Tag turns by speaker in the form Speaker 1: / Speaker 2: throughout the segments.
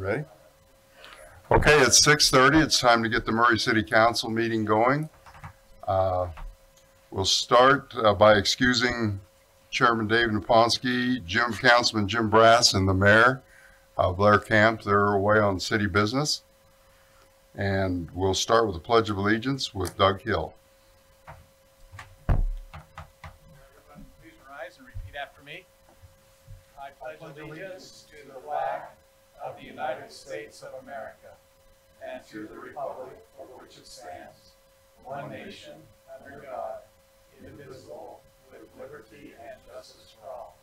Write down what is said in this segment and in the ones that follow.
Speaker 1: Ready? Okay, it's 6:30. It's time to get the Murray City Council meeting going. We'll start by excusing Chairman Dave Naponsky, Councilman Jim Brass, and the Mayor, Blair Camp. They're away on city business. And we'll start with the Pledge of Allegiance with Doug Hill.
Speaker 2: Everyone, please rise and repeat after me. I pledge allegiance to the flag of the United States of America and to the republic for which it stands, one nation, under God, indivisible, with liberty and justice for all.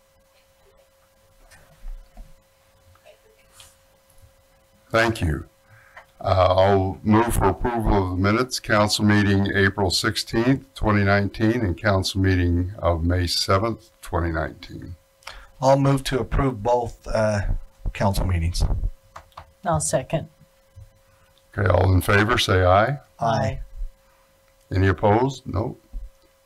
Speaker 1: Thank you. I'll move for approval of the minutes, council meeting April 16th, 2019, and council meeting of May 7th, 2019.
Speaker 3: I'll move to approve both council meetings.
Speaker 4: I'll second.
Speaker 1: Okay, all in favor, say aye.
Speaker 4: Aye.
Speaker 1: Any opposed? No.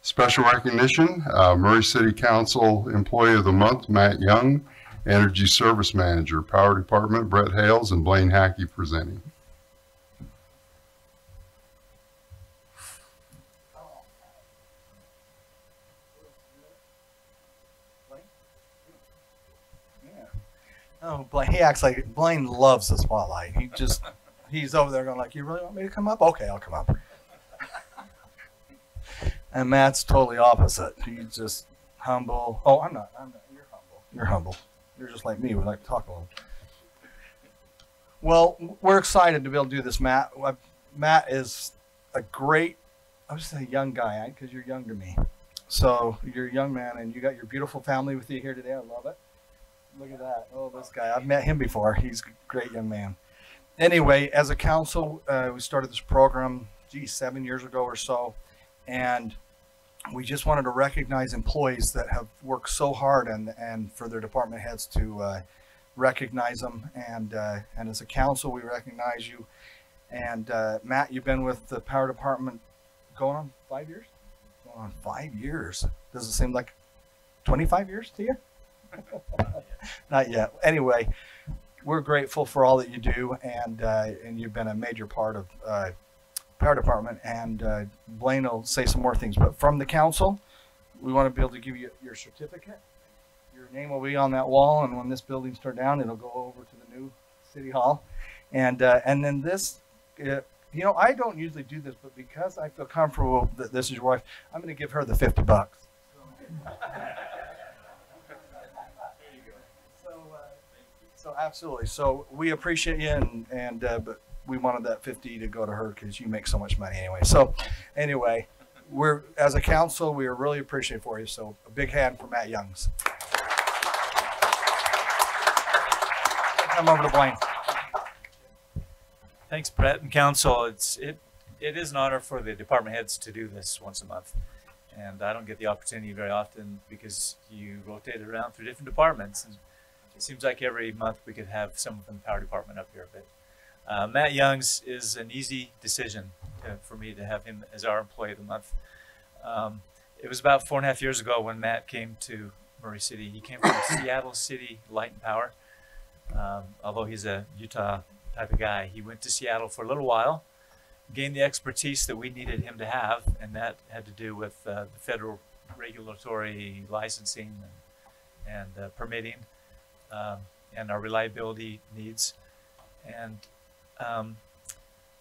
Speaker 1: Special recognition, Murray City Council Employee of the Month, Matt Young, Energy Service Manager, Power Department, Brett Hales, and Blaine Hackey presenting.
Speaker 3: Oh, Blaine, he acts like Blaine loves the spotlight. He's over there going like, "You really want me to come up? Okay, I'll come up." And Matt's totally opposite. He's just humble. Oh, I'm not. You're humble. You're humble. You're just like me. We like to talk a little. Well, we're excited to be able to do this, Matt. Matt is a great, I would say young guy, because you're younger than me. So you're a young man, and you got your beautiful family with you here today. I love it. Look at that. Oh, this guy. I've met him before. He's a great young man. Anyway, as a council, we started this program, 7 years ago or so. And we just wanted to recognize employees that have worked so hard and for their department heads to recognize them. And as a council, we recognize you. And Matt, you've been with the power department going on 5 years? Going on 5 years. Does it seem like 25 years to you? Not yet. Anyway, we're grateful for all that you do, and you've been a major part of power department. And Blaine will say some more things, but from the council, we want to be able to give you your certificate. Your name will be on that wall, and when this building's torn down, it'll go over to the new city hall. And then this, you know, I don't usually do this, but because I feel comfortable that this is your wife, I'm going to give her the $50. So absolutely. So we appreciate you, and but we wanted that 50 to go to her because you make so much money anyway. So anyway, we're as a council, we are really appreciative for you. So a big hand for Matt Youngs. Come over to Blaine.
Speaker 5: Thanks, Brett and council. It is an honor for the department heads to do this once a month, and I don't get the opportunity very often because you rotate around through different departments. And it seems like every month we could have someone from the power department up here, but Matt Youngs is an easy decision for me to have him as our employee of the month. It was about 4.5 years ago when Matt came to Murray City. He came from Seattle City Light and Power. Although he's a Utah type of guy, he went to Seattle for a little while, gained the expertise that we needed him to have, and that had to do with the federal regulatory licensing and permitting. And our reliability needs. And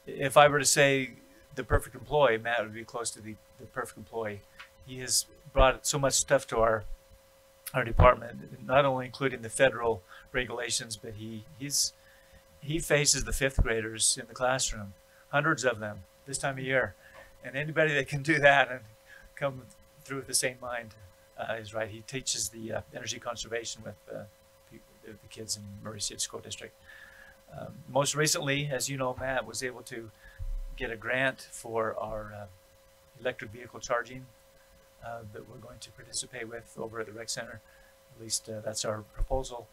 Speaker 5: if I were to say the perfect employee, Matt would be close to the perfect employee. He has brought so much stuff to our department, not only including the federal regulations, but he faces the fifth graders in the classroom, hundreds of them this time of year. And anybody that can do that and come through with the same mind is right. He teaches the energy conservation with the kids in Murray City School District. Most recently, as you know, Matt was able to get a grant for our electric vehicle charging that we're going to participate with over at the rec center. At least that's our proposal.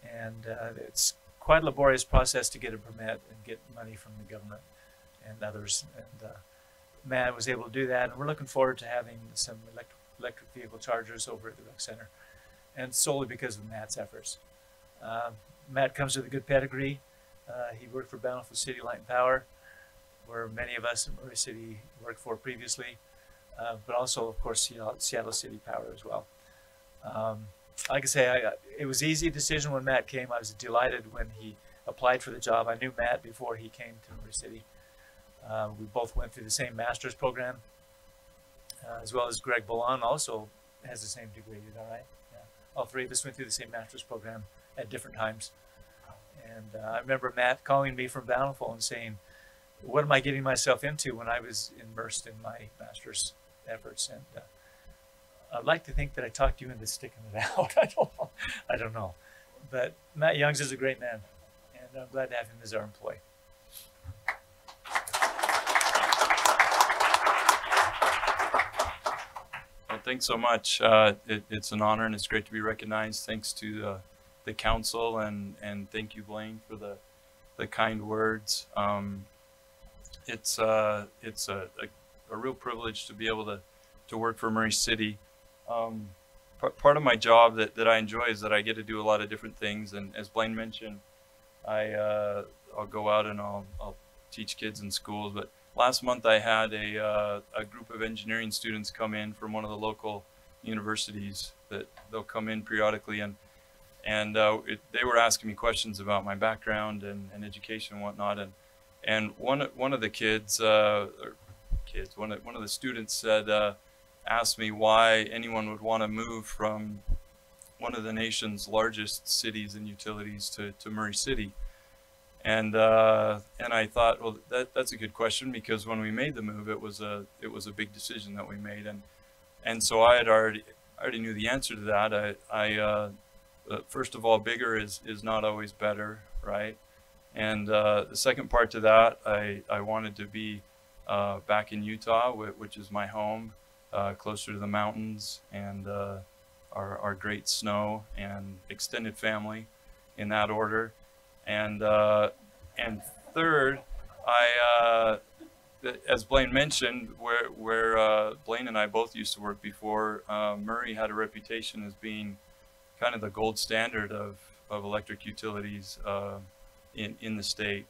Speaker 5: And it's quite a laborious process to get a permit and get money from the government and others. And Matt was able to do that, and we're looking forward to having some electric vehicle chargers over at the rec center, and solely because of Matt's efforts. Matt comes with a good pedigree. He worked for Bountiful City Light and Power, where many of us in Murray City worked for previously, but also, of course, Seattle City Power as well. Like I say, it was an easy decision when Matt came. I was delighted when he applied for the job. I knew Matt before he came to Murray City. We both went through the same master's program, as well as Greg Bolon also has the same degree. Is that right? Yeah. All three of us went through the same master's program at different times. And I remember Matt calling me from Bountiful and saying, what am I getting myself into when I was immersed in my master's efforts? And I'd like to think that I talked you into sticking it out. I don't know. But Matt Youngs is a great man, and I'm glad to have him as our employee.
Speaker 6: Well, thanks so much. It's an honor and it's great to be recognized. Thanks to the council and thank you, Blaine, for the kind words. It's a real privilege to be able to work for Murray City. Part of my job that I enjoy is that I get to do a lot of different things, and as Blaine mentioned, I'll go out and I'll teach kids in schools. But last month I had a group of engineering students come in from one of the local universities that they'll come in periodically, and they were asking me questions about my background and education and whatnot, and one of the one of the students said, asked me why anyone would want to move from one of the nation's largest cities and utilities to Murray City. And I thought, well, that's a good question, because when we made the move, it was a big decision that we made, and so I already knew the answer to that. First of all, bigger is not always better, right? And the second part to that, I wanted to be back in Utah, which is my home, closer to the mountains and our great snow and extended family, in that order. And third, as Blaine mentioned, where Blaine and I both used to work before, Murray had a reputation as being kind of the gold standard of electric utilities in the state.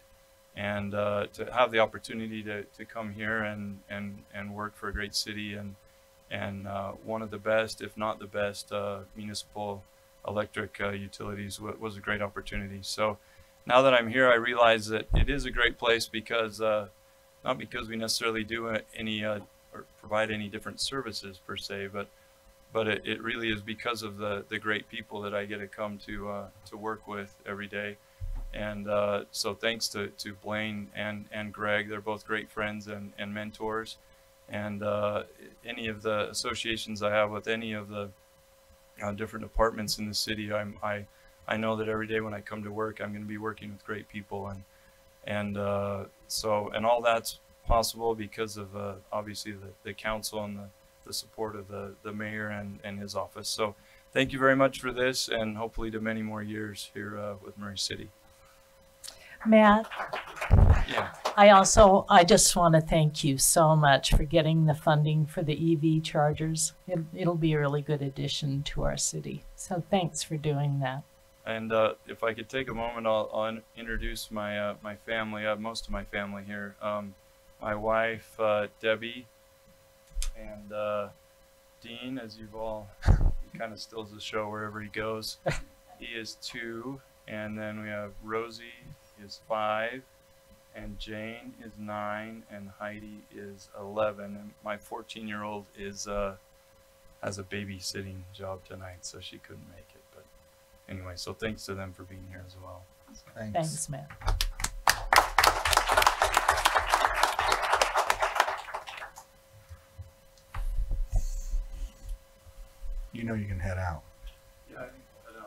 Speaker 6: And to have the opportunity to come here and work for a great city and one of the best, if not the best, municipal electric utilities was a great opportunity. So now that I'm here, I realize that it is a great place because not because we necessarily do any or provide any different services per se, but it really is because of the great people that I get to come to work with every day. And so thanks to Blaine and Greg, they're both great friends and mentors. And any of the associations I have with any of the different departments in the city, I know that every day when I come to work, I'm going to be working with great people, and all that's possible because of obviously the council and the support of the mayor and his office. So thank you very much for this, and hopefully to many more years here with Murray City.
Speaker 4: Matt,
Speaker 6: Yeah.
Speaker 4: I just want to thank you so much for getting the funding for the EV chargers. It'll be a really good addition to our city. So thanks for doing that.
Speaker 6: And if I could take a moment, I'll introduce my my family. I have most of my family here. My wife, Debbie, and Dean, as you've all, he kind of steals the show wherever he goes. He is 2, and then we have Rosie is 5, and Jane is 9, and Heidi is 11, and my 14-year-old is has a babysitting job tonight, so she couldn't make it. But anyway, so thanks to them for being here as well.
Speaker 4: Thanks, Matt.
Speaker 3: You know you can head out.
Speaker 6: Yeah,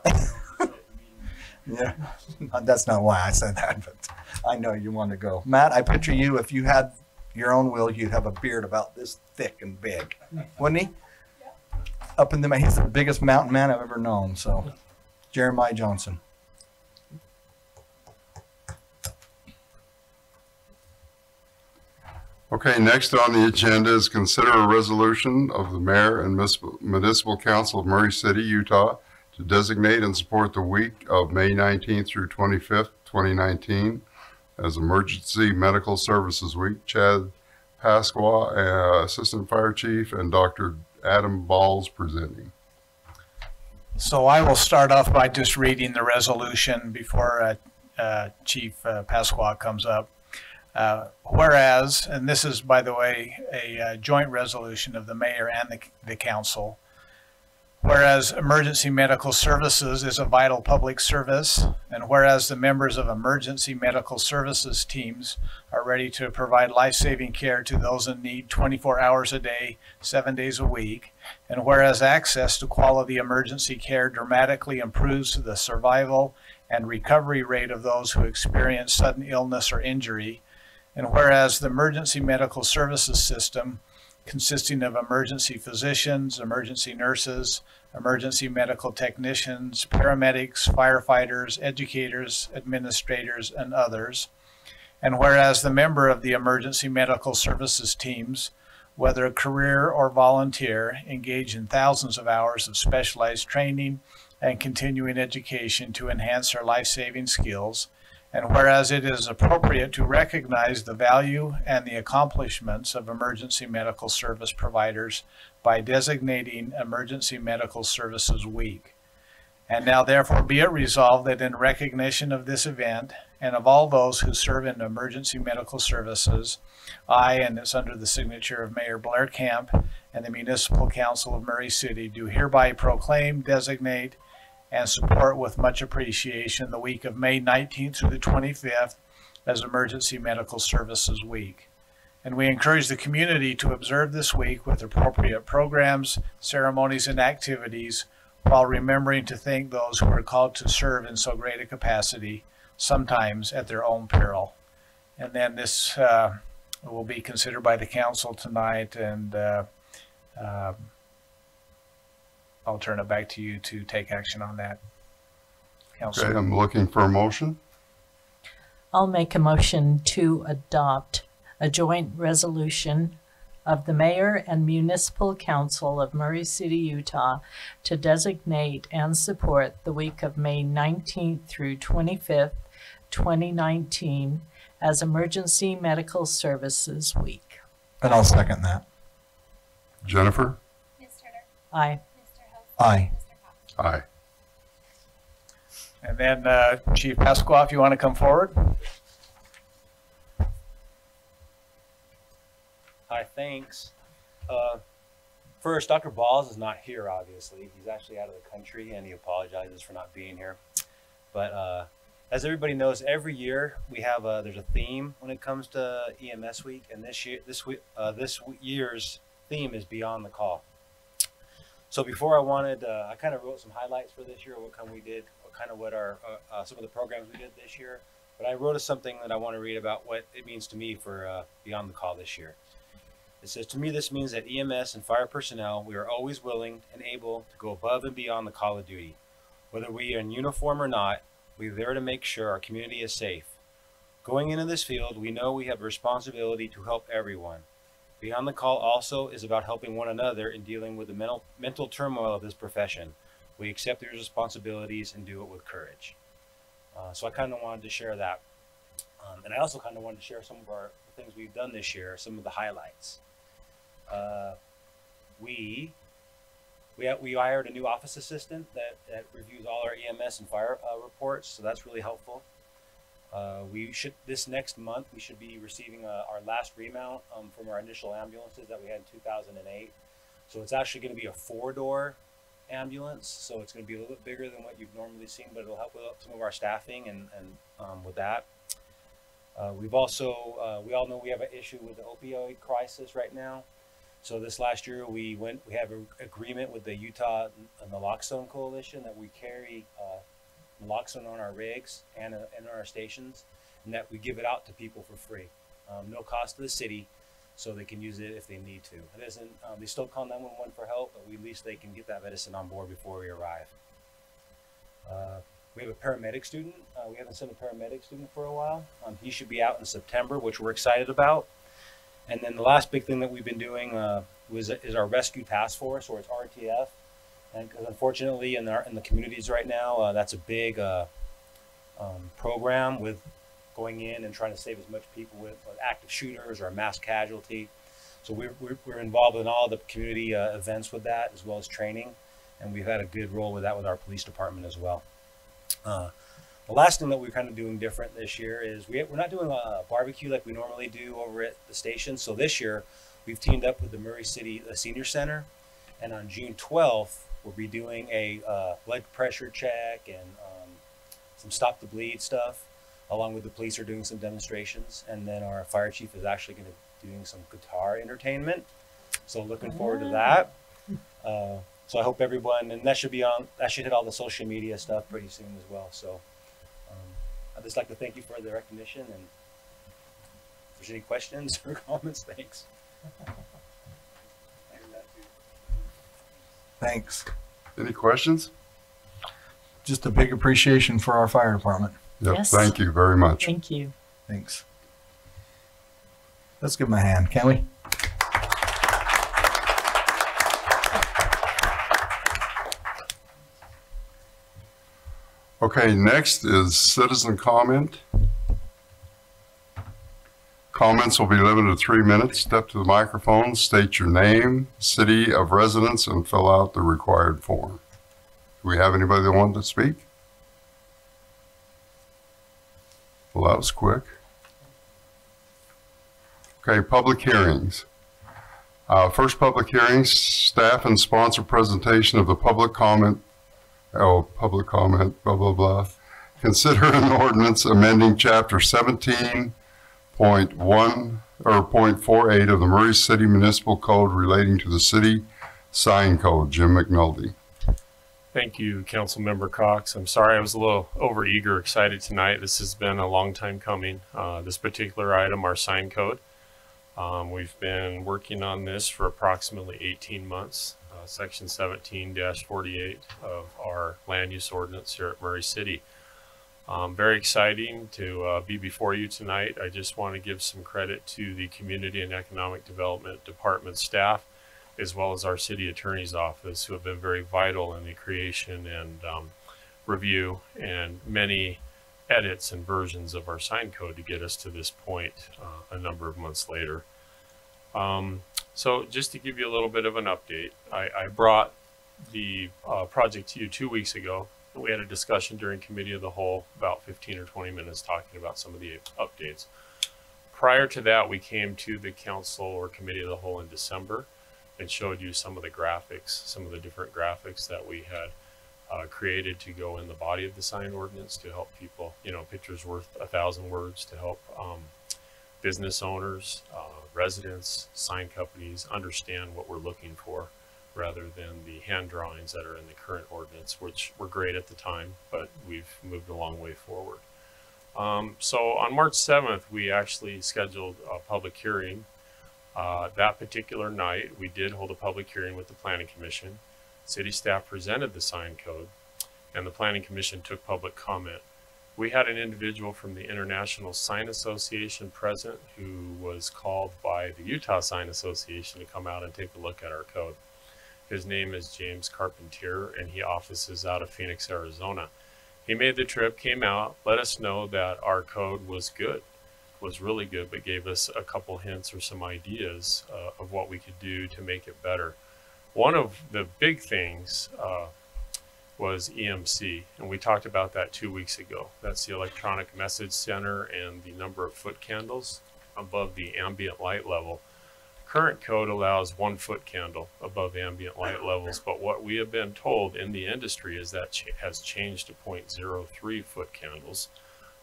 Speaker 6: I think
Speaker 3: Yeah, that's not why I said that, but I know you want to go. Matt, I picture you, if you had your own will, you'd have a beard about this thick and big, wouldn't he? Up in the, he's the biggest mountain man I've ever known, so. Jeremiah Johnson.
Speaker 1: Okay, next on the agenda is consider a resolution of the mayor and municipal council of Murray City, Utah, to designate and support the week of May 19th through 25th, 2019 as Emergency Medical Services Week. Chad Pasqua, Assistant Fire Chief, and Dr. Adam Balls presenting.
Speaker 2: So I will start off by just reading the resolution before Chief Pasqua comes up. Whereas, and this is, by the way, a joint resolution of the mayor and the council. Whereas emergency medical services is a vital public service, and whereas the members of emergency medical services teams are ready to provide life-saving care to those in need 24 hours a day, 7 days a week, and whereas access to quality emergency care dramatically improves the survival and recovery rate of those who experience sudden illness or injury, and whereas the emergency medical services system, consisting of emergency physicians, emergency nurses, emergency medical technicians, paramedics, firefighters, educators, administrators, and others. And whereas the member of the emergency medical services teams, whether a career or volunteer, engage in thousands of hours of specialized training and continuing education to enhance their life-saving skills. And whereas it is appropriate to recognize the value and the accomplishments of emergency medical service providers by designating Emergency Medical Services Week. And now therefore be it resolved that in recognition of this event and of all those who serve in emergency medical services, I, and it's under the signature of Mayor Blair Camp and the Municipal Council of Murray City, do hereby proclaim, designate, and support with much appreciation the week of May 19th through the 25th as Emergency Medical Services Week. And we encourage the community to observe this week with appropriate programs, ceremonies, and activities, while remembering to thank those who are called to serve in so great a capacity, sometimes at their own peril. And then this will be considered by the council tonight, and I'll turn it back to you to take action on that, Council.
Speaker 1: Okay, I'm looking for a motion.
Speaker 4: I'll make a motion to adopt a joint resolution of the Mayor and Municipal Council of Murray City, Utah, to designate and support the week of May 19th through 25th, 2019 as Emergency Medical Services Week.
Speaker 3: And I'll second that.
Speaker 1: Jennifer?
Speaker 7: Ms. Turner?
Speaker 4: Aye.
Speaker 7: Mr. Hill?
Speaker 3: Aye.
Speaker 7: Mr. Cox?
Speaker 1: Aye.
Speaker 2: And then Chief Pasqua, if you want to come forward.
Speaker 8: Hi, thanks. First, Dr. Balls is not here, obviously. He's actually out of the country, and he apologizes for not being here. But as everybody knows, every year we have there's a theme when it comes to EMS Week, and this year's theme is Beyond the Call. So before I kind of wrote some highlights for this year, what we did, what our some of the programs we did this year. But I wrote something that I want to read about what it means to me for Beyond the Call this year. It says, to me, this means that EMS and fire personnel, we are always willing and able to go above and beyond the call of duty. Whether we are in uniform or not, we are there to make sure our community is safe. Going into this field, we know we have a responsibility to help everyone. Beyond the Call also is about helping one another in dealing with the mental turmoil of this profession. We accept these responsibilities and do it with courage. So I kind of wanted to share that. And I also kind of wanted to share some of our things we've done this year, some of the highlights. We hired a new office assistant that reviews all our EMS and fire reports, so that's really helpful. This next month, we should be receiving our last remount from our initial ambulances that we had in 2008. So it's actually going to be a 4-door ambulance, so it's going to be a little bit bigger than what you've normally seen, but it'll help with some of our staffing and with that. We've also, we all know we have an issue with the opioid crisis right now. So this last year we have an agreement with the Utah Naloxone Coalition that we carry naloxone on our rigs and in our stations, and that we give it out to people for free, no cost to the city, so they can use it if they need to. It isn't, they still call 911 for help, but at least they can get that medicine on board before we arrive. We have a paramedic student. We haven't sent a paramedic student for a while. He should be out in September, which we're excited about. And then the last big thing that we've been doing is our rescue task force, or it's RTF. And because unfortunately in the communities right now, that's a big program with going in and trying to save as much people with active shooters or a mass casualty. So we're involved in all the community events with that, as well as training, and we've had a good role with that with our police department as well. The last thing that we're kind of doing different this year is we're not doing a barbecue like we normally do over at the station. So this year we've teamed up with the Murray City Senior Center, and on June 12th we'll be doing a blood pressure check and some stop the bleed stuff, along with the police are doing some demonstrations, and then our fire chief is actually going to be doing some guitar entertainment. So looking forward to that. So I hope everyone, and that should hit all the social media stuff pretty soon as well. So I'd just like to thank you for the recognition, and if there's any questions or comments, thanks.
Speaker 3: Thanks.
Speaker 1: Any questions?
Speaker 3: Just a big appreciation for our fire department.
Speaker 1: Yep,
Speaker 4: Yes.
Speaker 1: thank you very much.
Speaker 4: Thank you.
Speaker 3: Thanks. Let's give him a hand, can we?
Speaker 1: Okay, next is citizen comment. Comments will be limited to 3 minutes. Step to the microphone, state your name, city of residence, and fill out the required form. Do we have anybody that wanted to speak? Well, that was quick. Okay, public hearings. First public hearings, staff and sponsor presentation of the public comment, blah, blah, blah. Consider an ordinance amending chapter 17.1 or 0.48 of the Murray City Municipal Code relating to the city sign code. Jim McNulty.
Speaker 7: Thank you, Councilmember Cox. I'm sorry I was a little overeager, excited tonight. This has been a long time coming. This particular item, our sign code. We've been working on this for approximately 18 months. Section 17-48 of our land use ordinance here at Murray City. Very exciting to be before you tonight. I just want to give some credit to the Community and Economic Development Department staff, as well as our city attorney's office, who have been very vital in the creation and review and many edits and versions of our sign code to get us to this point a number of months later. So just to give you a little bit of an update, I brought the project to you 2 weeks ago. We had a discussion during Committee of the Whole, about 15 or 20 minutes, talking about some of the updates. Prior to that, we came to the Council or Committee of the Whole in December and showed you some of the graphics, some of the different graphics that we had created to go in the body of the sign ordinance to help people, you know, pictures worth 1,000 words, to help business owners, residents, sign companies understand what we're looking for, rather than the hand drawings that are in the current ordinance, which were great at the time, but we've moved a long way forward. So on March 7th, we actually scheduled a public hearing. That particular night, we did hold a public hearing with the Planning Commission. City staff presented the sign code, and the Planning Commission took public comment. We had an individual from the International Sign Association present who was called by the Utah Sign Association to come out and take a look at our code. His name is James Carpentier, and he offices out of Phoenix, Arizona. He made the trip, came out, let us know that our code was good, was really good, but gave us a couple hints or some ideas of what we could do to make it better. One of the big things was EMC, and we talked about that 2 weeks ago. That's the Electronic Message Center and the number of foot candles above the ambient light level. Current code allows 1 foot candle above ambient light levels, but what we have been told in the industry is that has changed to 0.03 foot candles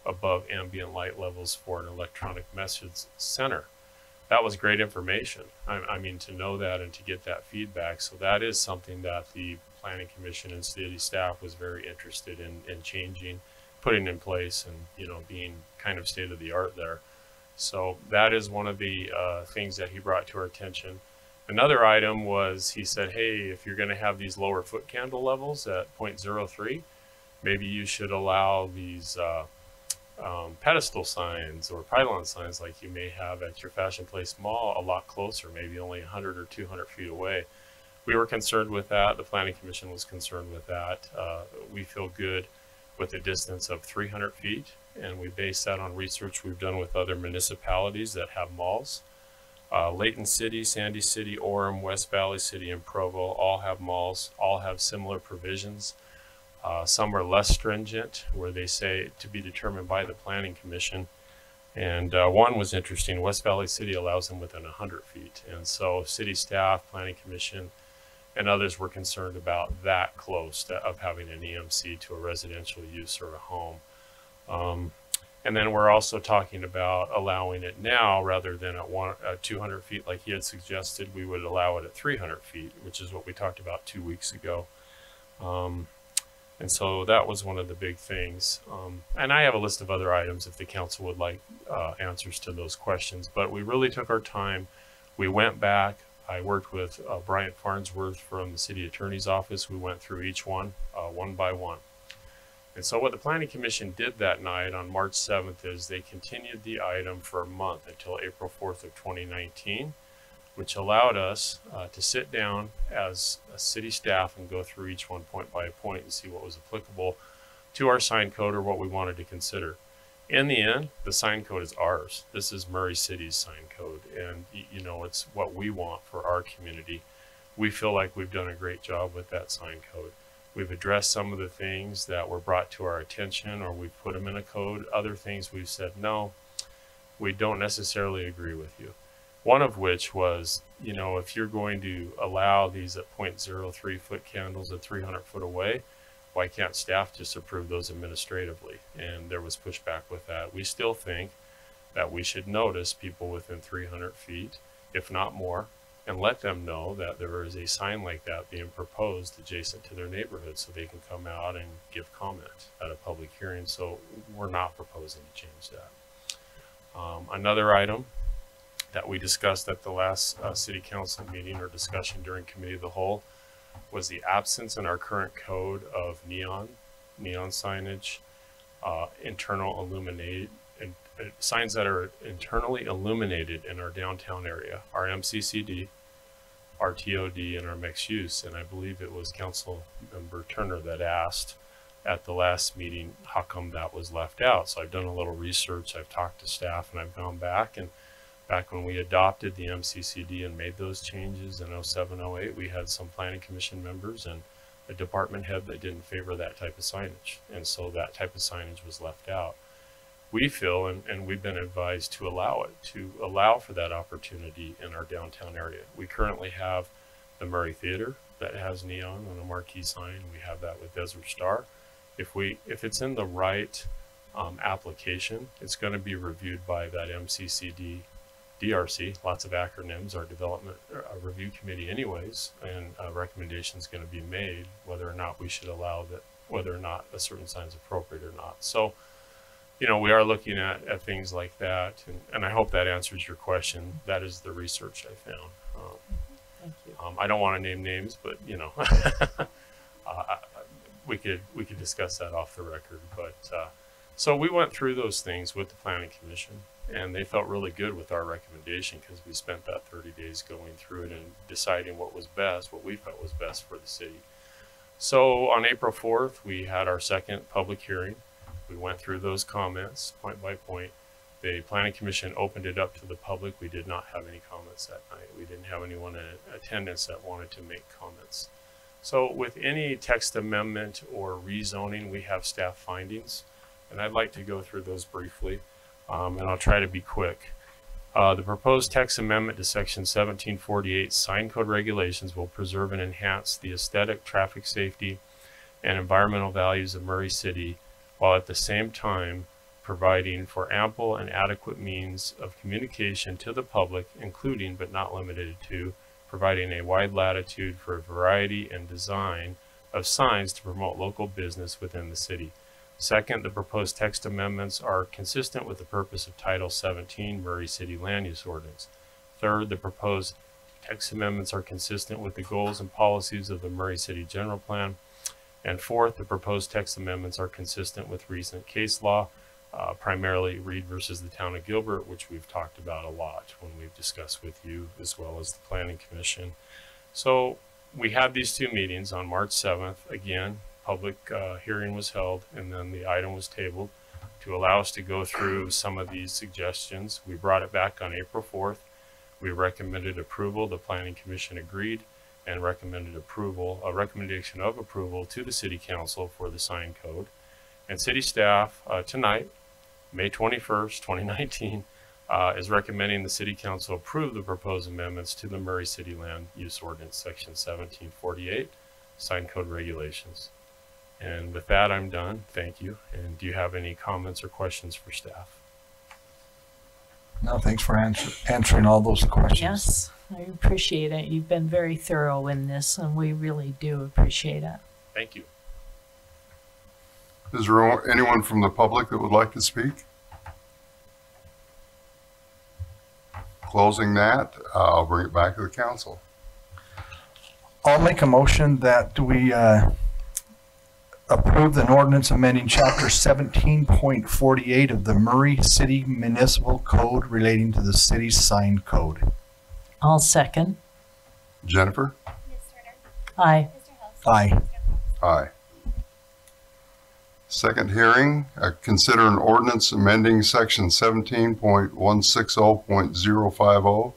Speaker 7: above ambient light levels for an electronic message center. That was great information. I mean, to know that and to get that feedback. So that is something that the Planning Commission and city staff was very interested in changing, putting in place, and, you know, being kind of state of the art there. So that is one of the things that he brought to our attention. Another item was, he said, hey, if you're going to have these lower foot candle levels at 0.03, maybe you should allow these pedestal signs or pylon signs like you may have at your Fashion Place Mall a lot closer, maybe only 100 or 200 feet away. We were concerned with that. The Planning Commission was concerned with that. We feel good with a distance of 300 feet. And we base that on research we've done with other municipalities that have malls. Layton City, Sandy City, Orem, West Valley City, and Provo all have malls, all have similar provisions. Some are less stringent, where they say to be determined by the Planning Commission. And one was interesting. West Valley City allows them within 100 feet. And so city staff, Planning Commission, and others were concerned about that close of having an EMC to a residential use or a home. And then we're also talking about allowing it now rather than at 200 feet like he had suggested. We would allow it at 300 feet, which is what we talked about 2 weeks ago. And so that was one of the big things. And I have a list of other items if the council would like answers to those questions. But we really took our time. We went back. I worked with Bryant Farnsworth from the city attorney's office. We went through each one by one. And so what the Planning Commission did that night on March 7th is they continued the item for a month until April 4th of 2019, which allowed us to sit down as a city staff and go through each one point by point and see what was applicable to our sign code or what we wanted to consider. In the end, the sign code is ours. This is Murray City's sign code, and you know, it's what we want for our community. We feel like we've done a great job with that sign code. We've addressed some of the things that were brought to our attention, or we've put them in a code. Other things we've said, no, we don't necessarily agree with you. One of which was, you know, if you're going to allow these at 0.03 foot candles at 300 foot away, why can't staff just approve those administratively? And there was pushback with that. We still think that we should notice people within 300 feet, if not more, and let them know that there is a sign like that being proposed adjacent to their neighborhood so they can come out and give comment at a public hearing. So we're not proposing to change that. Another item that we discussed at the last city council meeting or discussion during committee of the whole was the absence in our current code of neon signage, internal illuminated, signs that are internally illuminated in our downtown area, our MCCD, our TOD, and our mixed use. And I believe it was Council Member Turner that asked at the last meeting how come that was left out. So I've done a little research, I've talked to staff, and I've gone back, and back when we adopted the MCCD and made those changes in 07, 08, we had some Planning Commission members and a department head that didn't favor that type of signage. And so that type of signage was left out. We feel, and we've been advised to allow for that opportunity in our downtown area. We currently have the Murray Theater that has neon on a marquee sign. We have that with Desert Star. If it's in the right application, it's going to be reviewed by that MCCD DRC, lots of acronyms, our development review committee anyways, and a recommendation is going to be made whether or not we should allow that, whether or not a certain sign is appropriate or not. So, you know, we are looking at things like that, and I hope that answers your question. That is the research I found.
Speaker 4: Thank you.
Speaker 7: I don't want to name names, but you know, we could discuss that off the record. But so we went through those things with the Planning Commission, and they felt really good with our recommendation because we spent that 30 days going through it and deciding what was best, what we felt was best for the city. So on April 4th, we had our second public hearing. We went through those comments point by point. The Planning Commission opened it up to the public. We did not have any comments that night. We didn't have anyone in attendance that wanted to make comments. So with any text amendment or rezoning, we have staff findings, and I'd like to go through those briefly, and I'll try to be quick. The proposed text amendment to Section 1748 sign code regulations will preserve and enhance the aesthetic, traffic safety, and environmental values of Murray City, while at the same time providing for ample and adequate means of communication to the public, including but not limited to providing a wide latitude for a variety and design of signs to promote local business within the city. Second, the proposed text amendments are consistent with the purpose of Title 17 Murray City Land Use Ordinance. Third, the proposed text amendments are consistent with the goals and policies of the Murray City General Plan. And fourth, the proposed text amendments are consistent with recent case law, primarily Reed versus the Town of Gilbert, which we've talked about a lot when we've discussed with you, as well as the Planning Commission. So we had these two meetings on March 7th. Again, public hearing was held, and then the item was tabled to allow us to go through some of these suggestions. We brought it back on April 4th. We recommended approval. The Planning Commission agreed and recommended approval, a recommendation of approval to the City Council for the sign code. And City staff tonight, May 21st, 2019, is recommending the City Council approve the proposed amendments to the Murray City Land Use Ordinance, Section 1748, sign code regulations. And with that, I'm done. Thank you. And do you have any comments or questions for staff?
Speaker 3: No, thanks for answering all those questions.
Speaker 4: Yes, I appreciate it. You've been very thorough in this, and we really do appreciate it.
Speaker 7: Thank you.
Speaker 1: Is there anyone from the public that would like to speak? Closing that, I'll bring it back to the council.
Speaker 3: I'll make a motion that we approve an ordinance amending chapter 17.48 of the Murray City Municipal Code relating to the city's sign code.
Speaker 4: I'll second.
Speaker 1: Jennifer?
Speaker 9: Ms. Turner?
Speaker 4: Aye.
Speaker 9: Mr. House?
Speaker 3: Aye.
Speaker 9: Mr. Cox?
Speaker 1: Aye. Second hearing, consider an ordinance amending section 17.160.050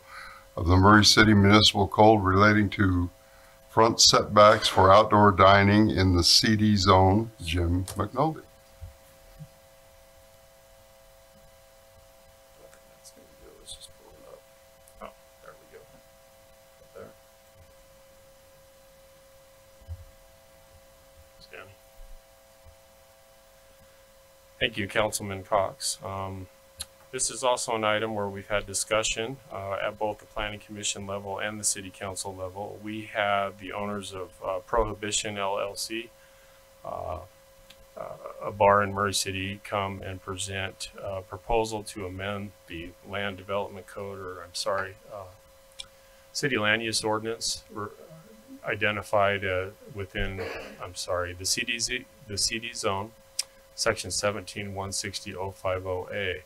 Speaker 1: of the Murray City Municipal Code relating to front setbacks for outdoor dining in the CD zone. Jim McNulty.
Speaker 7: Let's just pull it up. Oh, there we go. Up there. Danny. Thank you, Councilman Cox. This is also an item where we've had discussion at both the Planning Commission level and the City Council level. We have the owners of Prohibition LLC, a bar in Murray City, come and present a proposal to amend the Land Development Code, or I'm sorry, City Land Use Ordinance identified within, I'm sorry, the CD zone, section 17.160.050A.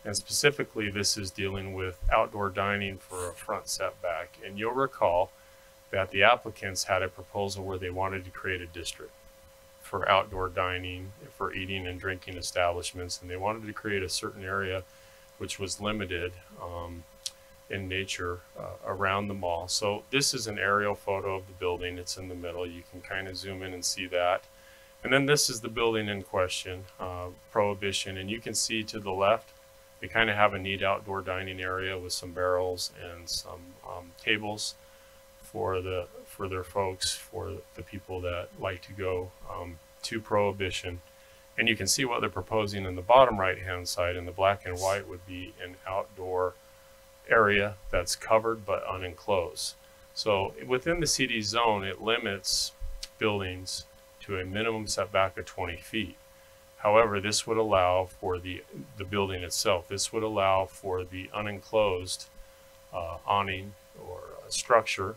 Speaker 7: And specifically, this is dealing with outdoor dining for a front setback. And you'll recall that the applicants had a proposal where they wanted to create a district for outdoor dining, for eating and drinking establishments. And they wanted to create a certain area which was limited in nature around the mall. So this is an aerial photo of the building. It's in the middle. You can kind of zoom in and see that. And then this is the building in question, Prohibition. And you can see to the left, they kind of have a neat outdoor dining area with some barrels and some tables for their folks, for the people that like to go to Prohibition. And you can see what they're proposing in the bottom right hand side. In the black and white would be an outdoor area that's covered but unenclosed. So within the CD zone, it limits buildings to a minimum setback of 20 feet. However, this would allow for the building itself. This would allow for the unenclosed awning or structure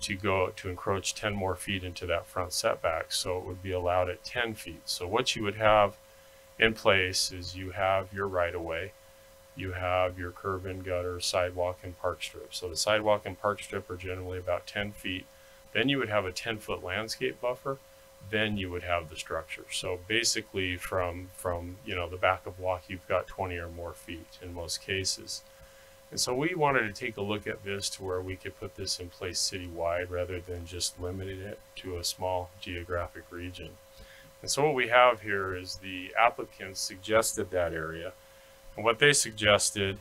Speaker 7: to encroach 10 more feet into that front setback. So it would be allowed at 10 feet. So what you would have in place is you have your right-of-way, you have your curb and gutter, sidewalk, and park strip. So the sidewalk and park strip are generally about 10 feet. Then you would have a 10-foot landscape buffer. Then you would have the structure. So basically from the back of walk, you've got 20 or more feet in most cases. And so we wanted to take a look at this to where we could put this in place citywide rather than just limiting it to a small geographic region. And so what we have here is the applicants suggested that area. And what they suggested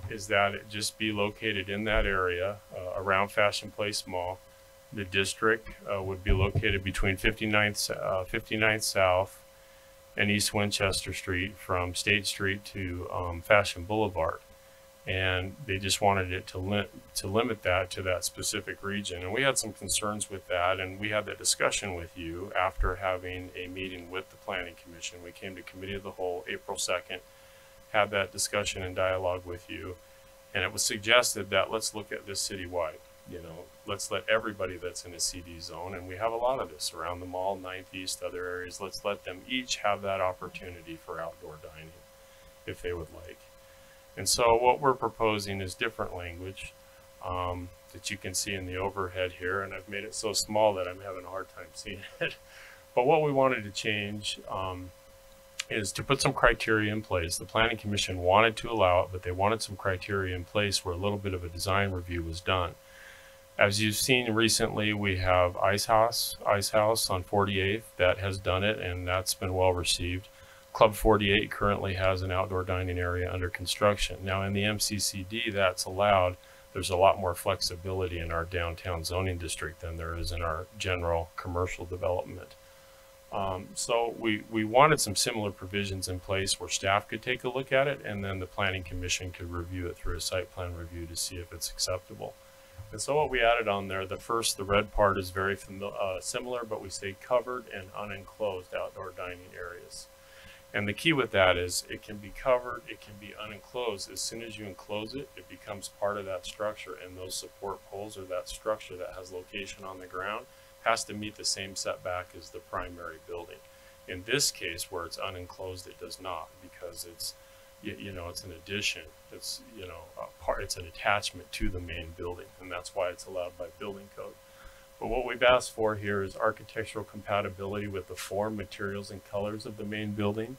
Speaker 7: is that it just be located in that area around Fashion Place Mall. The district would be located between 59th South and East Winchester Street from State Street to Fashion Boulevard. And they just wanted it to limit that to that specific region. And we had some concerns with that, and we had that discussion with you after having a meeting with the Planning Commission. We came to Committee of the Whole April 2nd, had that discussion and dialogue with you, and it was suggested that let's look at this citywide. Let's let everybody that's in a CD zone, and we have a lot of this around the mall, 9th East, other areas, let's let them each have that opportunity for outdoor dining if they would like. And so what we're proposing is different language. that you can see in the overhead here, and I've made it so small that I'm having a hard time seeing it. But what we wanted to change is to put some criteria in place. The Planning Commission wanted to allow it, but they wanted some criteria in place where a little bit of a design review was done. As you've seen recently, we have Ice House on 48th that has done it, and that's been well received. Club 48 currently has an outdoor dining area under construction. Now in the MCCD that's allowed, there's a lot more flexibility in our downtown zoning district than there is in our general commercial development. So we wanted some similar provisions in place where staff could take a look at it, and then the Planning Commission could review it through a site plan review to see if it's acceptable. And so what we added on there, the red part is very similar, but we say covered and unenclosed outdoor dining areas. And the key with that is it can be covered, it can be unenclosed. As soon as you enclose it, it becomes part of that structure, and those support poles or that structure that has location on the ground has to meet the same setback as the primary building. In this case, where it's unenclosed, it does not, because it's, you know, it's an addition. It's, you know, it's an attachment to the main building, and that's why it's allowed by building code. But what we've asked for here is architectural compatibility with the form, materials, and colors of the main building,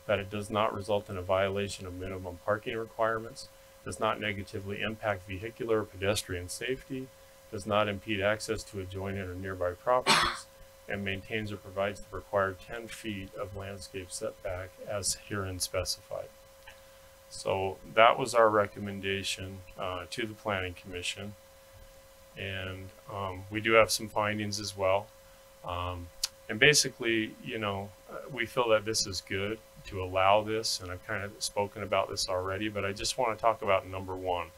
Speaker 7: that it does not result in a violation of minimum parking requirements, does not negatively impact vehicular or pedestrian safety, does not impede access to adjoining or nearby properties, and maintains or provides the required 10 feet of landscape setback as herein specified. So that was our recommendation to the Planning Commission. And we do have some findings as well. And basically, you know, we feel that this is good to allow this, and I've kind of spoken about this already, but I just want to talk about number 1.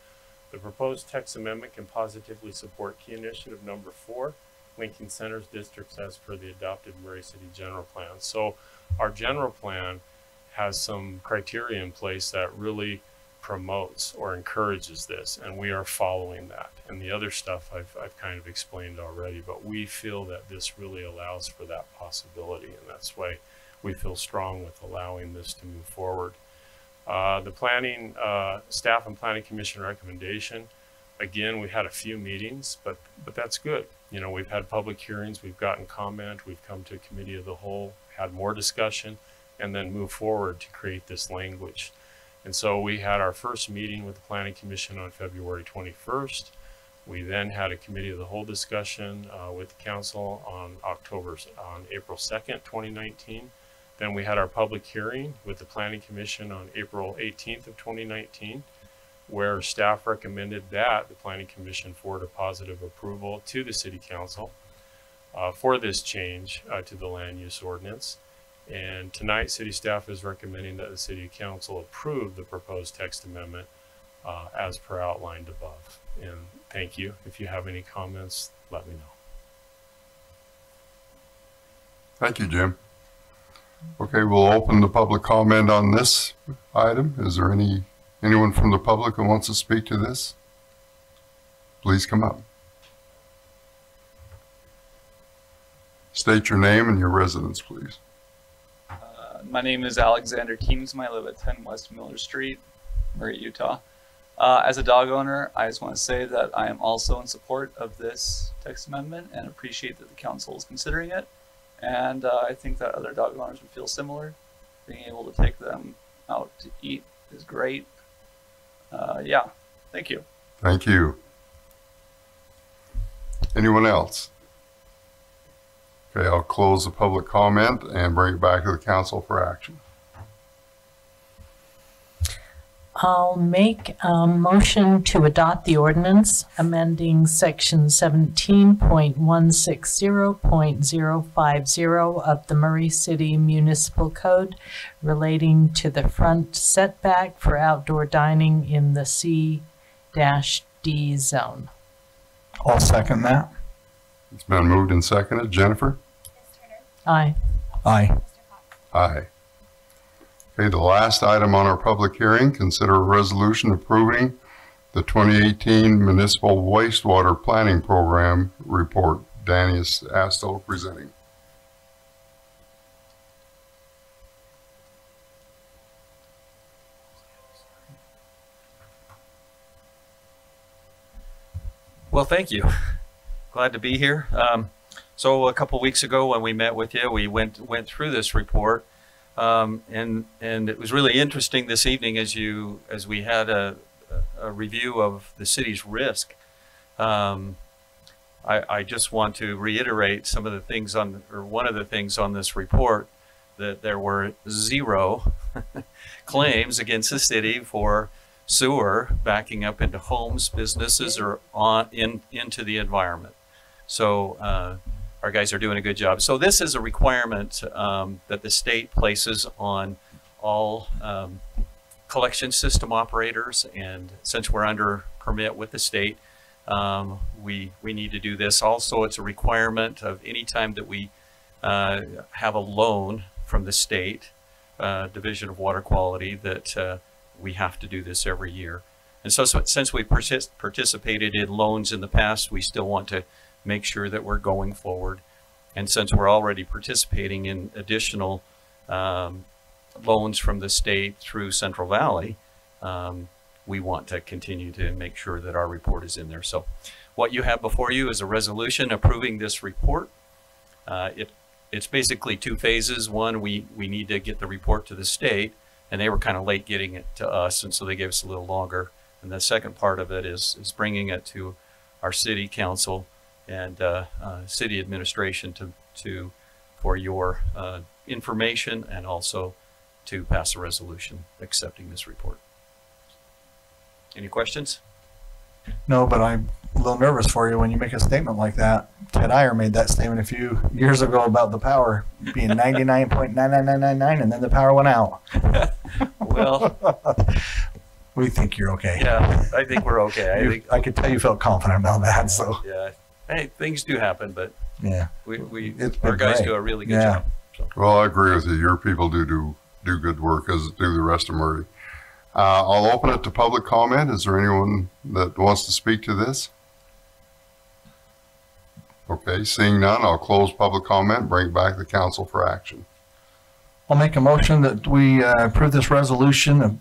Speaker 7: The proposed text amendment can positively support key initiative number 4, linking centers districts as per the adopted Murray City General Plan. So our general plan has some criteria in place that really promotes or encourages this, and we are following that. And the other stuff I've kind of explained already, but we feel that this really allows for that possibility, and that's why we feel strong with allowing this to move forward. The planning staff and Planning Commission recommendation, again, we had a few meetings, but that's good. You know, we've had public hearings, we've gotten comment, we've come to a committee of the whole, had more discussion, and then move forward to create this language. And so we had our first meeting with the Planning Commission on February 21st. We then had a committee of the whole discussion with the council on April 2nd, 2019. Then we had our public hearing with the Planning Commission on April 18th of 2019, where staff recommended that the Planning Commission forward a positive approval to the City Council for this change to the land use ordinance. And tonight, City staff is recommending that the City Council approve the proposed text amendment as per outlined above. And thank you. If you have any comments, let me know.
Speaker 1: Thank you, Jim. Okay, we'll open the public comment on this item. Is there anyone from the public who wants to speak to this? Please come up. State your name and your residence, please.
Speaker 9: My name is Alexander Kiemsma. I live at 10 West Miller Street, Murray, Utah. As a dog owner, I just want to say that I am also in support of this text amendment and appreciate that the council is considering it. And I think that other dog owners would feel similar. Being able to take them out to eat is great. Yeah, thank you.
Speaker 1: Thank you. Anyone else? Okay, I'll close the public comment and bring it back to the council for action.
Speaker 4: I'll make a motion to adopt the ordinance amending section 17.160.050 of the Murray City Municipal Code relating to the front setback for outdoor dining in the C-D zone.
Speaker 3: I'll second that.
Speaker 1: It's been moved and seconded. Jennifer?
Speaker 4: Aye.
Speaker 3: Aye.
Speaker 1: Aye. Okay, the last item on our public hearing, consider a resolution approving the 2018 Municipal Wastewater Planning Program report. Danny is Astle presenting.
Speaker 10: Well, thank you. Glad to be here. So a couple weeks ago when we met with you, we went through this report, and it was really interesting this evening as we had a review of the city's risk. I just want to reiterate some of the things one of the things on this report, that there were 0 claims against the city for sewer backing up into homes, businesses, or into the environment. So our guys are doing a good job. So this is a requirement that the state places on all collection system operators, and since we're under permit with the state, we need to do this. Also, it's a requirement of any time that we have a loan from the state Division of Water Quality that we have to do this every year. And so since we participated in loans in the past, we still want to make sure that we're going forward. And since we're already participating in additional loans from the state through Central Valley, we want to continue to make sure that our report is in there. So what you have before you is a resolution approving this report. It's basically 2 phases. One, we need to get the report to the state, and they were kind of late getting it to us, and so they gave us a little longer. And the second part of it is bringing it to our city council and city administration for your information, and also to pass a resolution accepting this report. Any questions?
Speaker 3: No, but I'm a little nervous for you when you make a statement like that. Ted Iyer made that statement a few years ago about the power being 99.99999, and then the power went out.
Speaker 10: Well,
Speaker 3: we think you're okay.
Speaker 10: Yeah, I think we're okay.
Speaker 3: I could tell you felt confident about that. So
Speaker 10: yeah, hey, things do happen, but
Speaker 3: yeah,
Speaker 10: our guys do a really good job. So.
Speaker 1: Well, I agree with you. Your people do good work, as do the rest of Murray. I'll open it to public comment. Is there anyone that wants to speak to this? Okay, seeing none, I'll close public comment, bring it back to the council for action.
Speaker 3: I'll make a motion that we approve this resolution of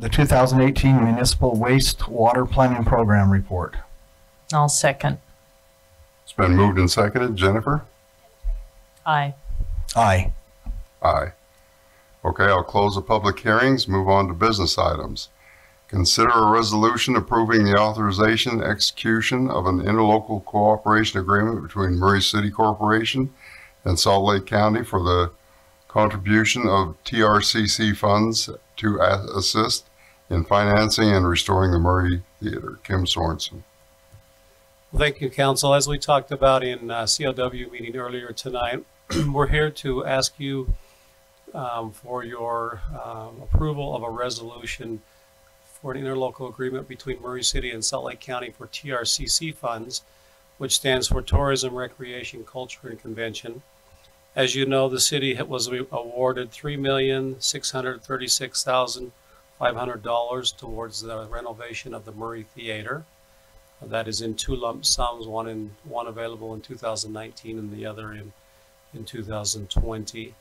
Speaker 3: the 2018 Municipal Waste Water Planning Program Report.
Speaker 4: I'll second.
Speaker 1: It's been moved and seconded. Jennifer?
Speaker 4: Aye.
Speaker 3: Aye.
Speaker 1: Aye. Okay, I'll close the public hearings, move on to business items. Consider a resolution approving the authorization and execution of an interlocal cooperation agreement between Murray City Corporation and Salt Lake County for the contribution of TRCC funds to assist in financing and restoring the Murray Theater. Kim Sorensen.
Speaker 11: Well, thank you, Council. As we talked about in COW meeting earlier tonight, we're here to ask you for your approval of a resolution for an interlocal agreement between Murray City and Salt Lake County for TRCC funds, which stands for Tourism, Recreation, Culture, and Convention. As you know, the city was awarded $3,636,500 towards the renovation of the Murray Theater. That is in 2 lump sums, one available in 2019 and the other in 2020.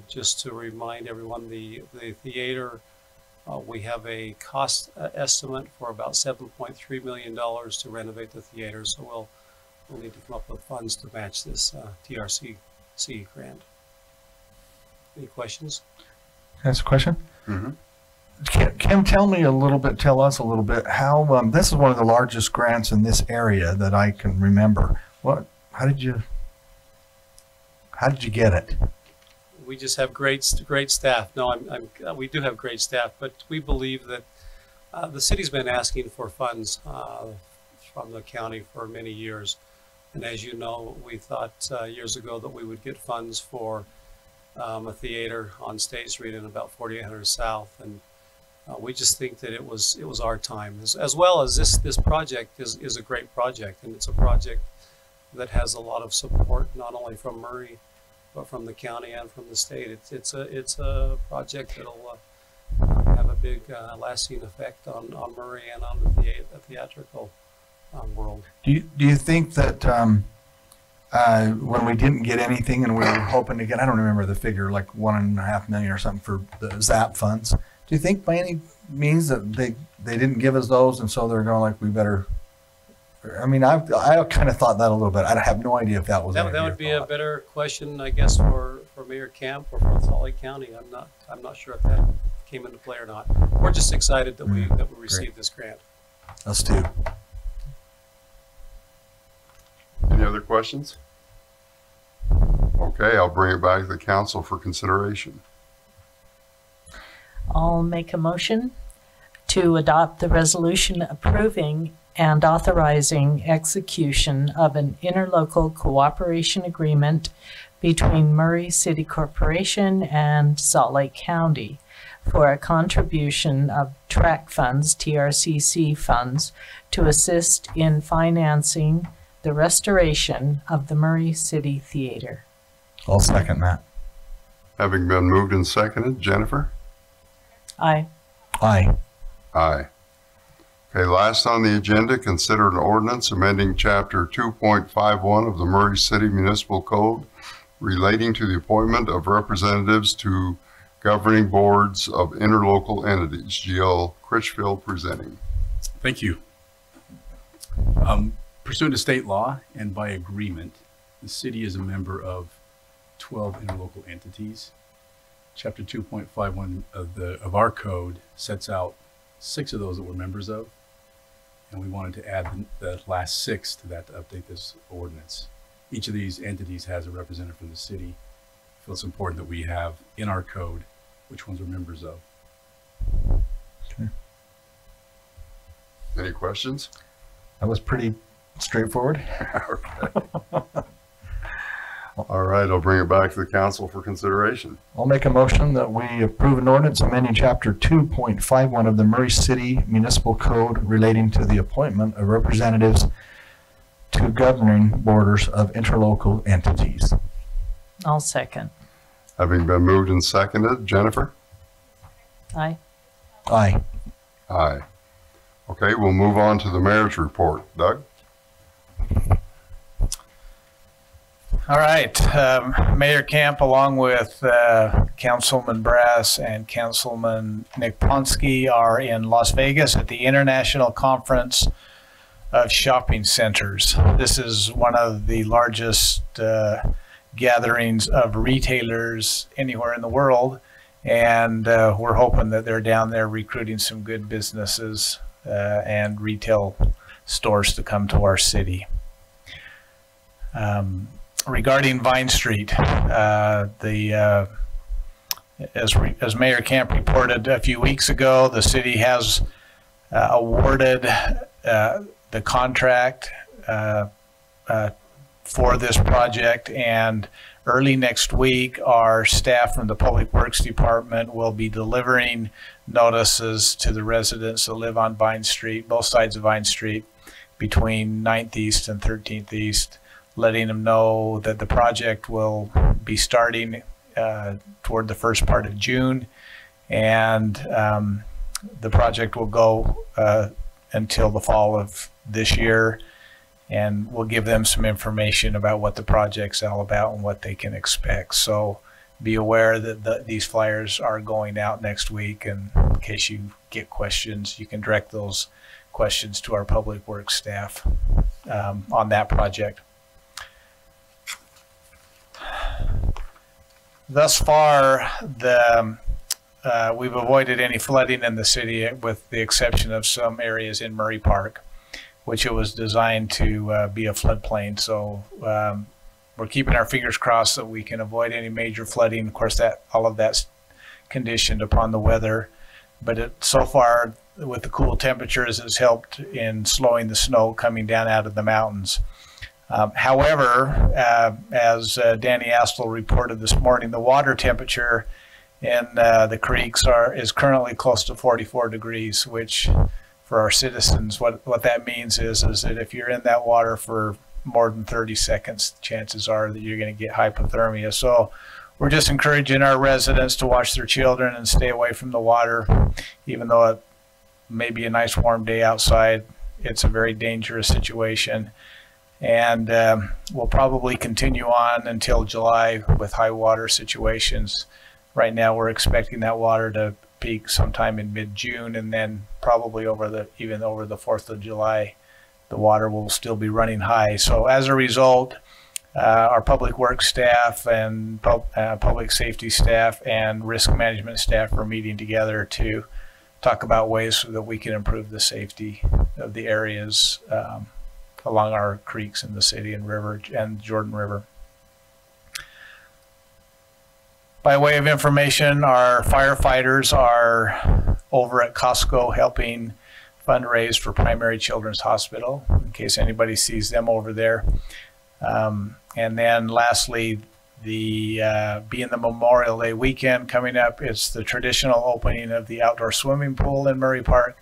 Speaker 11: Just to remind everyone, the theater, we have a cost estimate for about $7.3 million to renovate the theater, so we'll need to come up with funds to match this TRCC grant. Any questions?
Speaker 3: Can I ask a question?
Speaker 1: Mm-hmm.
Speaker 3: Kim, tell us a little bit how this is one of the largest grants in this area that I can remember. How did you get it?
Speaker 11: We just have great staff. No, we do have great staff, but we believe that the city's been asking for funds from the county for many years. And as you know, we thought years ago that we would get funds for a theater on State Street and about 4800 South. And we just think that it was our time. As well as this project is a great project, and it's a project that has a lot of support, not only from Murray, but from the county and from the state. It's a project that'll have a big lasting effect on Murray and on the theatrical world.
Speaker 3: Do you think that when we didn't get anything and we were hoping to get, I don't remember the figure, like $1.5 million or something for the ZAP funds, do you think by any means that they didn't give us those, and so they're going like, we better, I mean, I kind of thought that a little bit. I have no idea if that was.
Speaker 11: That would be a better question, I guess, for Mayor Camp or for Salt Lake County. I'm not sure if that came into play or not. We're just excited that we received this grant.
Speaker 3: Us too.
Speaker 1: Any other questions? Okay, I'll bring it back to the council for consideration.
Speaker 4: I'll make a motion to adopt the resolution approving and authorizing execution of an interlocal cooperation agreement between Murray City Corporation and Salt Lake County for a contribution of TRAC funds, TRCC funds, to assist in financing the restoration of the Murray City Theater.
Speaker 3: I'll second that.
Speaker 1: Having been moved and seconded, Jennifer?
Speaker 4: Aye.
Speaker 3: Aye.
Speaker 1: Aye. Okay, last on the agenda, consider an ordinance amending Chapter 2.51 of the Murray City Municipal Code relating to the appointment of representatives to governing boards of interlocal entities. GL Critchfield presenting.
Speaker 12: Thank you. Pursuant to state law and by agreement, the city is a member of 12 interlocal entities. Chapter 2.51 of our code sets out 6 of those that we're members of, and we wanted to add the last 6 to that to update this ordinance. Each of these entities has a representative from the city. I feel it's important that we have in our code which ones we're members of.
Speaker 3: Okay.
Speaker 1: Any questions?
Speaker 3: That was pretty straightforward.
Speaker 1: Okay. All right, I'll bring it back to the council for consideration.
Speaker 3: I'll make a motion that we approve an ordinance amending Chapter 2.51 of the Murray City Municipal Code relating to the appointment of representatives to governing borders of interlocal entities.
Speaker 4: I'll second.
Speaker 1: Having been moved and seconded, Jennifer?
Speaker 4: Aye.
Speaker 3: Aye.
Speaker 1: Aye. Okay, we'll move on to the mayor's report. Doug?
Speaker 2: All right, Mayor Camp, along with Councilman Brass and Councilman Nick Ponsky, are in Las Vegas at the International Conference of Shopping Centers. This is one of the largest gatherings of retailers anywhere in the world, and we're hoping that they're down there recruiting some good businesses and retail stores to come to our city. Regarding Vine Street, as Mayor Camp reported a few weeks ago, the city has awarded the contract for this project, and early next week our staff from the Public Works Department will be delivering notices to the residents that live on Vine Street, both sides of Vine Street, between 9th East and 13th East, letting them know that the project will be starting toward the first part of June, and the project will go until the fall of this year, and we'll give them some information about what the project's all about and what they can expect. So be aware that these flyers are going out next week, and in case you get questions, you can direct those questions to our Public Works staff on that project. Thus far, we've avoided any flooding in the city with the exception of some areas in Murray Park, which it was designed to be a floodplain. So we're keeping our fingers crossed that we can avoid any major flooding. Of course, all of that's conditioned upon the weather, but so far with the cool temperatures has helped in slowing the snow coming down out of the mountains. However, as Danny Astle reported this morning, the water temperature in the creeks is currently close to 44 degrees, which for our citizens, what that means is that if you're in that water for more than 30 seconds, chances are that you're going to get hypothermia. So we're just encouraging our residents to watch their children and stay away from the water. Even though it may be a nice warm day outside, it's a very dangerous situation. And we'll probably continue on until July with high water situations. Right now we're expecting that water to peak sometime in mid-June, and then probably even over the 4th of July the water will still be running high. So as a result, our public works staff and public safety staff and risk management staff are meeting together to talk about ways so that we can improve the safety of the areas along our creeks in the city and river and Jordan River. By way of information, our firefighters are over at Costco helping fundraise for Primary Children's Hospital, in case anybody sees them over there. And then lastly, being the Memorial Day weekend coming up, it's the traditional opening of the outdoor swimming pool in Murray Park.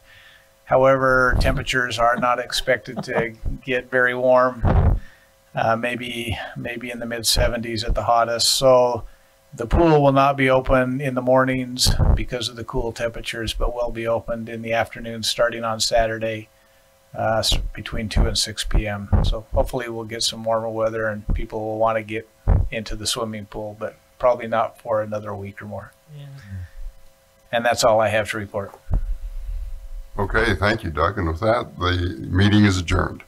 Speaker 2: However, temperatures are not expected to get very warm, maybe in the mid-70s at the hottest. So the pool will not be open in the mornings because of the cool temperatures, but will be opened in the afternoon starting on Saturday between 2 and 6 p.m. So hopefully we'll get some warmer weather and people will want to get into the swimming pool, but probably not for another week or more.
Speaker 4: Yeah.
Speaker 2: And that's all I have to report.
Speaker 1: Okay, thank you, Doug. And with that, the meeting is adjourned.